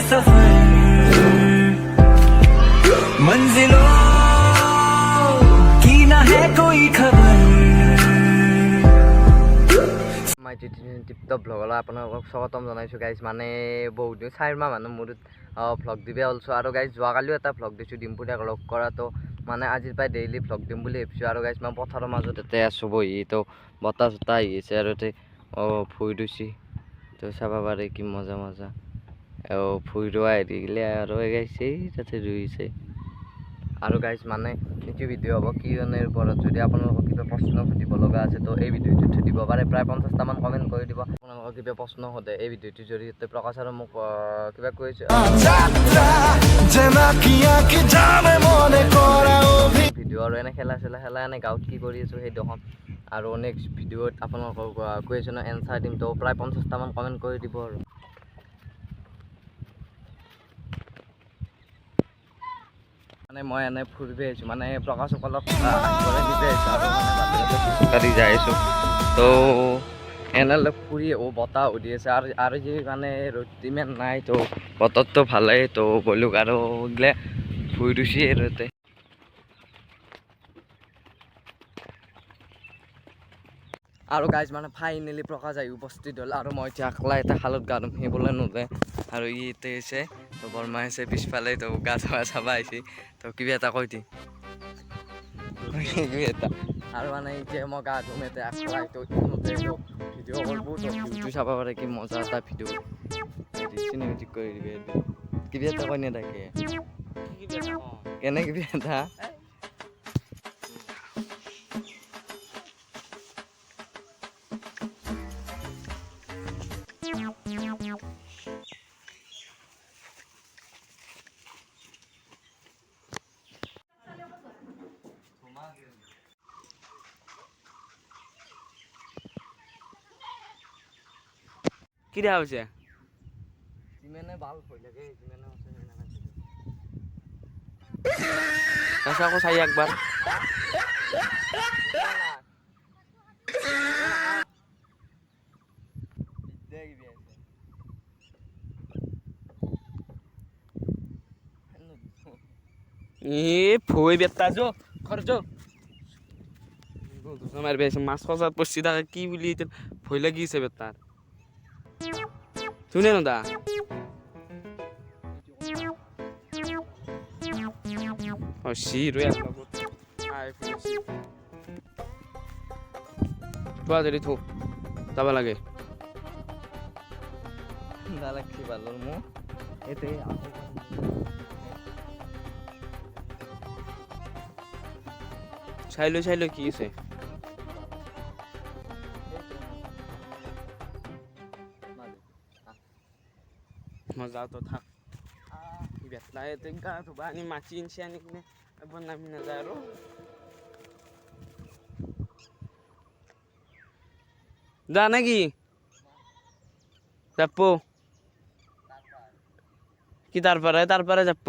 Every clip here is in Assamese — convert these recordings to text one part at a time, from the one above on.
सफर मंजिलों की ना है कोई खबर মাইটি টিপটপ ভ্লগলৈ আপোনালোকক স্বাগতম জনাইছোঁ গাইজ মানে বহুত দিন 4 মাহ মানুহ মোৰ ভ্লগ দিবে অলছো আৰু গাইজ যোৱাকালিও এটা ভ্লগ দিছোঁ ডিম্পুদাক লগ কৰাটো মানে আজিৰ পৰাই ডেইলি ভ্লগ দিম বুলি ভাবিছোঁ আৰু গাইজ মই পথাৰৰ মাজত এতে আছোঁ বহি তো বতাহ চতাহ আহি আছে আৰু এতে ভুই ৰুইছি তো চাব পাৰে কি মজা মজা ভুই ৰোৱা হেৰি গিলে আৰু গাইছে তাতে ৰুইছে আৰু গাইজ মানে এইটো ভিডিঅ' হ'ব কিয়নেৰ ওপৰত যদি আপোনালোকক কিবা প্ৰশ্ন সুধিব লগা আছে তো এই ভিডিঅ'টো দিব পাৰে প্ৰায় 50টামান কমেণ্ট কৰি দিব আপোনালোকক কিবা প্ৰশ্ন সোধে এই ভিডিঅ'টোৰ জৰিয়তে প্ৰকাশ আৰু মোক কিবা কৈছে ভিডিঅ' আৰু এনে খেলা এনে গাঁৱত কি কৰি আছোঁ সেই দেখোন আৰু নেক্সট ভিডিঅ'ত আপোনালোকক কুৱেশ্যনৰ এনচাৰ দিম তো প্ৰায় 50টামান কমেণ্ট কৰি দিব আৰু মানে মই এনে ফুৰিব আহিছোঁ মানে প্ৰকাশক অলপ দিবে আহিছোঁ আৰু খোজকাঢ়ি যাই আছোঁ তো এনেলে ফুৰি বতাহ উঠি আছে আৰু যি মানে ৰ'দ ইমান নাই তো বতৰটো ভালেই তো বলুক আৰু গিলে ভুই ৰুইছি আৰু ইয়াতে আৰু গাইজ মানে ফাইনেলি প্ৰকাশ আহি উপস্থিত হ'ল আৰু মই এতিয়া আকলা এটা খালত গা ধুম সেইবলৈ নোদে আৰু ই ইয়াতে আছে তো বৰমা আছে পিছফালে তো গা ধোৱা চাবা আহিছে তো কিবা এটা কৈ দি এটা আৰু মানে এতিয়া মই গা ধুম ইয়াতে আকলা তো ভিডিঅ' কৰিব তো ভিডিঅ'টো চাব পাৰে কি মজা এটা ভিডিঅ' চিনেমেটিক কৰি দিবি কিবা এটা কৈ নাথাকে কেনে কিবা এটা কি দেখা হৈছে যিমানে ভাল হৈ লাগে যিমানে তাৰপিছত আকৌ চাই একবাৰ ভৈ বেটা যো ঘৰ যো মাৰিব আহিছে মাছ সজাত পচি থাকে কি বুলি এতিয়া ভয় লাগিছে বেটাৰ শুনে ন দা যদি থো যাব লাগে নালাগছি ভালৰ মোক এতে চাই লৈ কি আছে মই যাওঁ তো থাক বেটাই গা ধুবা আনি মাছি আনিছে আনি কিনে এবাৰ নামি নাযায় আৰু যা নাকি যাব কি তাৰপৰে যাব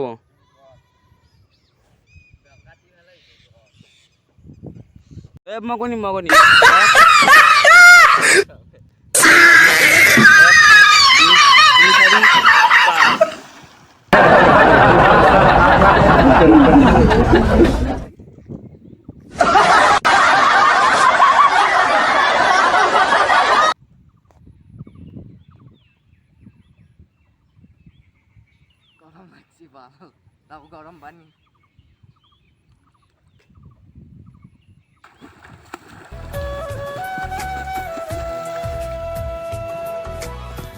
মগনি গৰম লাগছি ভাল তাও গৰম পানী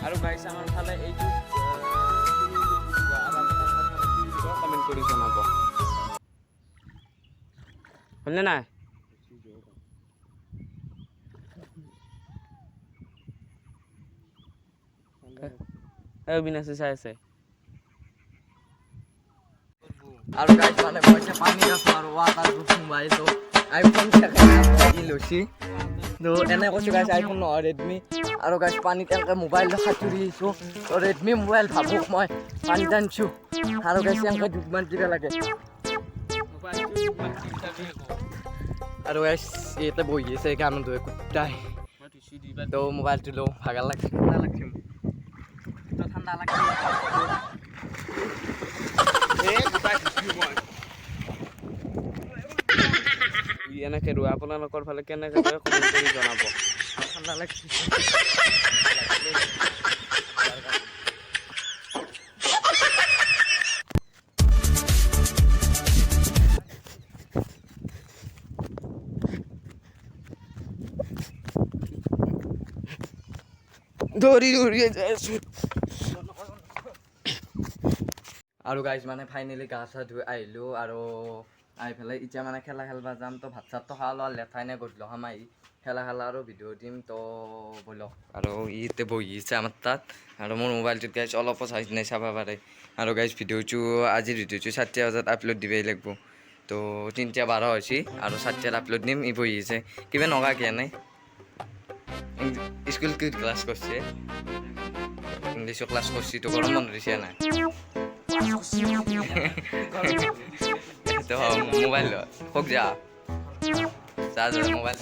আৰু গাইছ আমাৰ ফালে এইটো কমেণ্ট কৰি জনাব হলনে নাই অবিনাশে চাই আছে আৰু গাইছ মানে মই পানী আছো আৰু ৱাটাৰ প্ৰুফিং ভাই তো আইফোন কি লৈছি তো এনে কৈছোঁ গাইছ আইফোন নহয় ৰেডমি আৰু গাইছ পানীত এনেকৈ মোবাইল সাঁতুৰি আহিছোঁ তো ৰেডমি মোবাইল ভাবক মই পানীত আনিছোঁ আৰু গাইছ এনেকৈ ডুবমান দিব লাগে আৰু গাইছ ইয়াতে বহি আছে গান ধুৱে কুটাই তো মোবাইলটো লওঁ ভাগৰ লাগছে ঠাণ্ডা লাগছে এনেকৈ ৰোৱা আপোনালোকৰ ফালে কেনেকৈ ৰোৱে কমেণ্ট কৰি জনাব। ঠাণ্ডা লাগছে দৌৰি দৌৰি যাই আছোঁ। আৰু গাইজ মানে ফাইনেলি গা চা ধুই আহিলোঁ আৰু আহি পেলাই এতিয়া মানে খেলা খেলবা যাম। তো ভাত চাতটো খাৱা লোৱা লেঠাই নাই গধূলি সময় আহি খেলা খেলা আৰু ভিডিঅ' দিম। তো ব'লক আৰু ইতে বহি আছে আমাৰ তাত আৰু মোৰ মোবাইলটোত গাইজ অলপো চাৰ্জ নাই চাব পাৰে। আৰু গাইজ আজিৰ ভিডিঅ'টো 7টা বজাত আপলোড দিবই লাগিব। তো 3:12 হৈছে আৰু 7টাত আপলোড দিম। ই বহি আছে কিবা নগা কিয়া নাই স্কুল কি ক্লাছ করছে ইংলিশও ক্লাস করছি তো গরম বন্ধ দিছে না তো মোবাইল হোক যা চার্জ মোবাইল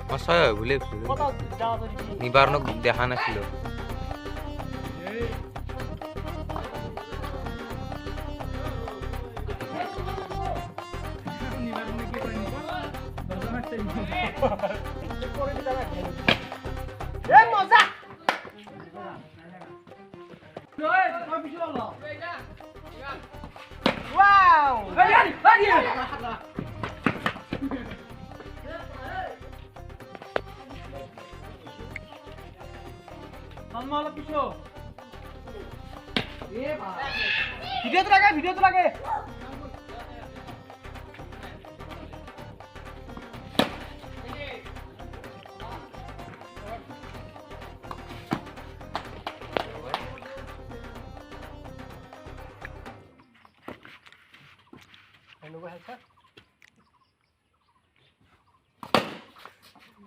সঁচাই হয় বুলি নিবাৰ দেখা নাছিলো। ভিডিওটো লাগে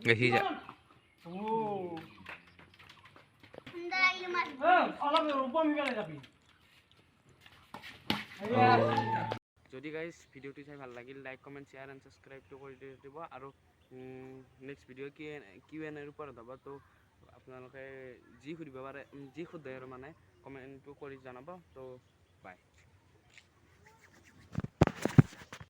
দেখি যা যদি গাইজ ভিডিঅ'টো চাই ভাল লাগিল লাইক কমেণ্ট শ্বেয়াৰ এণ্ড ছাবস্ক্ৰাইবটো কৰি দিব আৰু নেক্সট ভিডিঅ' Q&A ৰ ওপৰত হ'ব। তো আপোনালোকে যি সুধিব পাৰে যি সোধে আৰু মানে কমেণ্টটো কৰি জনাব। তো বাই।